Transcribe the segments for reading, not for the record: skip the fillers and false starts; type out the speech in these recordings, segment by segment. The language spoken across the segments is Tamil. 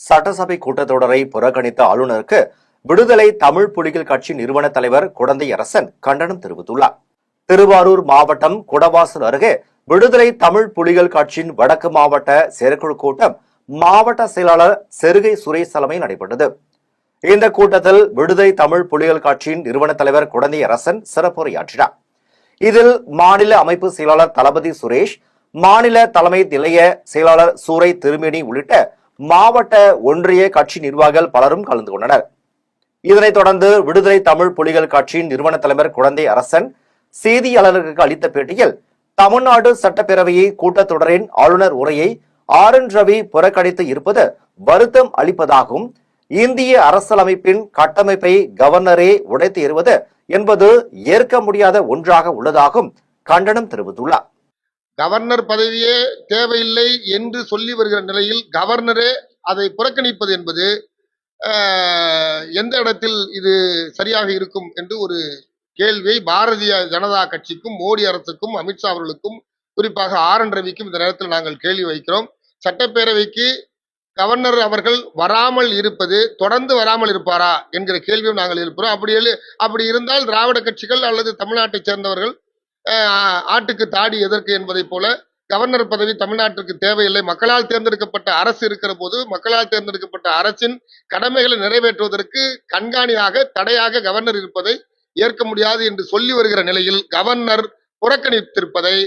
சட்டசபை கூட்டத்தொடரை புறக்கணித்த ஆளுநருக்கு விடுதலை தமிழ் புலிகள் கட்சி நிறுவன தலைவர் குடந்தை அரசன் கண்டனம் தெரிவித்துள்ளார். திருவாரூர் மாவட்டம் குடவாசல் அருகே விடுதலை தமிழ் புலிகள் கட்சியின் வடக்கு மாவட்ட செயற்குழு கூட்டம் மாவட்ட செயலாளர் செருகை சுரேஷ் தலைமையில் நடைபெற்றது. இந்த கூட்டத்தில் விடுதலை தமிழ் புலிகள் கட்சியின் நிறுவன தலைவர் குடந்தை அரசன் சிறப்புரையாற்றினார். இதில் மாநில அமைப்பு செயலாளர் தளபதி சுரேஷ், மாநில தலைமை நிலைய செயலாளர் சூரை திருமேனி உள்ளிட்ட மாவட்ட ஒன்றிய கட்சி நிர்வாகிகள் பலரும் கலந்து கொண்டனர். இதனைத் தொடர்ந்து விடுதலை தமிழ் புலிகள் கட்சியின் நிறுவன தலைவர் குடந்தை அரசன் செய்தியாளர்களுக்கு அளித்த பேட்டியில், தமிழ்நாடு சட்டப்பேரவையை கூட்டத்தொடரின் ஆளுநர் உரையை ரவி புறக்கணித்து இருப்பது வருத்தம் அளிப்பதாகவும், இந்திய அரசியலமைப்பின் கட்டமைப்பை கவர்னரே உடைத்து எறிவது என்பது ஏற்க முடியாத ஒன்றாக உள்ளதாகவும் கண்டனம் தெரிவித்துள்ளார். கவர்னர் பதவியே தேவையில்லை என்று சொல்லி வருகிற நிலையில் கவர்னரே அதை புறக்கணிப்பது என்பது எந்த இடத்தில் இது சரியாக இருக்கும் என்று ஒரு கேள்வியை பாரதிய ஜனதா கட்சிக்கும், மோடி அரசுக்கும், அமித்ஷா அவர்களுக்கும், குறிப்பாக ரவிக்கும் இந்த நேரத்தில் நாங்கள் கேள்வி வைக்கிறோம். சட்டப்பேரவைக்கு கவர்னர் அவர்கள் வராமல் இருப்பது, தொடர்ந்து வராமல் இருப்பாரா என்கிற கேள்வியும் நாங்கள் எழுப்புகிறோம். அப்படி இருந்தால் திராவிட கட்சிகள் அல்லது தமிழ்நாட்டை சேர்ந்தவர்கள் ஆட்டுக்கு தாடி எதற்கு என்பதை போல கவர்னர் பதவி தமிழ்நாட்டிற்கு தேவையில்லை, மக்களால் தேர்ந்தெடுக்கப்பட்ட அரசு இருக்கிற போது மக்களால் தேர்ந்தெடுக்கப்பட்ட அரசின் கடமைகளை நிறைவேற்றுவதற்கு கண்காணியாக, தடையாக கவர்னர் இருப்பதை ஏற்க முடியாது என்று சொல்லி வருகிற நிலையில் கவர்னர் புறக்கணித்திருப்பதை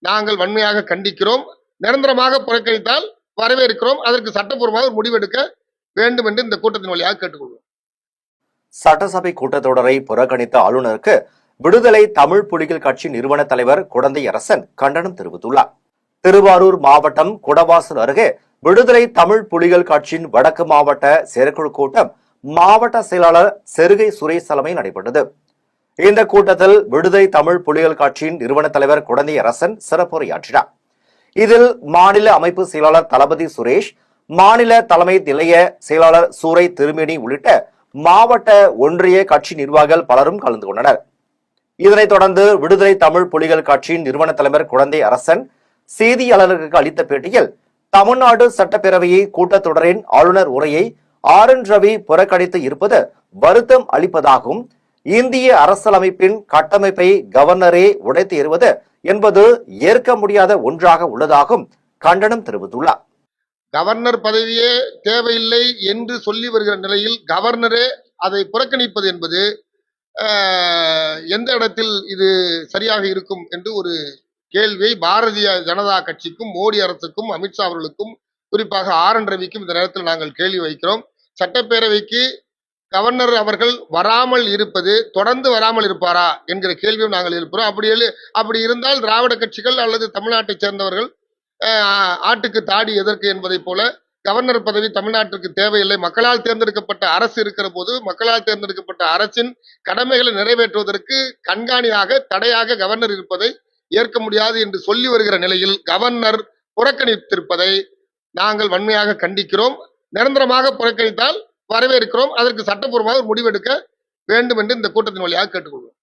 நாங்கள் வன்மையாக கண்டிக்கிறோம். நிரந்தரமாக புறக்கணித்தால் வரவேற்கிறோம். அதற்கு சட்டப்பூர்வமாக முடிவெடுக்க வேண்டும் என்று இந்த கூட்டத்தின் வழியாக கேட்டுக்கொள்வோம். சட்டசபை கூட்டத்தொடரை புறக்கணித்த ஆளுநருக்கு விடுதலை தமிழ் புலிகள் கட்சி நிறுவன தலைவர் குடந்தை அரசன் கண்டனம் தெரிவித்துள்ளார். திருவாரூர் மாவட்டம் குடவாசல் அருகே விடுதலை தமிழ் புலிகள் கட்சியின் வடக்கு மாவட்ட செயற்குழு கூட்டம் மாவட்ட செயலாளர் செருகை சுரேஷ் தலைமையில் நடைபெற்றது. இந்த கூட்டத்தில் விடுதலை தமிழ் புலிகள் கட்சியின் நிறுவன தலைவர் குடந்தை அரசன் சிறப்புரையாற்றினார். இதில் மாநில அமைப்பு செயலாளர் தளபதி சுரேஷ், மாநில தலைமை நிலைய செயலாளர் சூரை திருமேனி உள்ளிட்ட மாவட்ட ஒன்றிய கட்சி நிர்வாகிகள் பலரும் கலந்து கொண்டனர். இதனைத் தொடர்ந்து விடுதலை தமிழ் புலிகள் கட்சியின் நிறுவன தலைவர் குடந்தை அரசன் செய்தியாளர்களுக்கு அளித்த பேட்டியில், தமிழ்நாடு சட்டப்பேரவையை கூட்டத்தொடரின் ஆளுநர் உரையை ரவி புறக்கணித்து இருப்பது வருத்தம் அளிப்பதாகவும், இந்திய அரசியலமைப்பின் கட்டமைப்பை கவர்னரே உடைத்து எறிவது என்பது ஏற்க முடியாத ஒன்றாக உள்ளதாகவும் கண்டனம் தெரிவித்துள்ளார். கவர்னர் பதவியே தேவையில்லை என்று சொல்லி வருகிற நிலையில் கவர்னரே அதை புறக்கணிப்பது என்பது எந்த இடத்தில் இது சரியாக இருக்கும் என்று ஒரு கேள்வியை பாரதிய ஜனதா கட்சிக்கும், மோடி அரசுக்கும், அமித்ஷா அவர்களுக்கும், குறிப்பாக ரவிக்கும் இந்த நேரத்தில் நாங்கள் கேள்வி வைக்கிறோம். சட்டப்பேரவைக்கு கவர்னர் அவர்கள் வராமல் இருப்பது, தொடர்ந்து வராமல் இருப்பாரா என்கிற கேள்வியும் நாங்கள் எழுப்புகிறோம். அப்படி இருந்தால் திராவிட கட்சிகள் அல்லது தமிழ்நாட்டை சேர்ந்தவர்கள் ஆட்டுக்கு தாடி எதற்கு என்பதை போல கவர்னர் பதவி தமிழ்நாட்டிற்கு தேவையில்லை, மக்களால் தேர்ந்தெடுக்கப்பட்ட அரசு இருக்கிற போது மக்களால் தேர்ந்தெடுக்கப்பட்ட அரசின் கடமைகளை நிறைவேற்றுவதற்கு கண்காணியாக, தடையாக கவர்னர் இருப்பதை ஏற்க முடியாது என்று சொல்லி வருகிற நிலையில் கவர்னர் புறக்கணித்திருப்பதை நாங்கள் வன்மையாக கண்டிக்கிறோம். நிரந்தரமாக புறக்கணித்தால் வரவேற்கிறோம். அதற்கு சட்டப்பூர்வமாக முடிவெடுக்க வேண்டும் என்று இந்த கூட்டத்தின் வழியாக கேட்டுக்கொள்வோம்.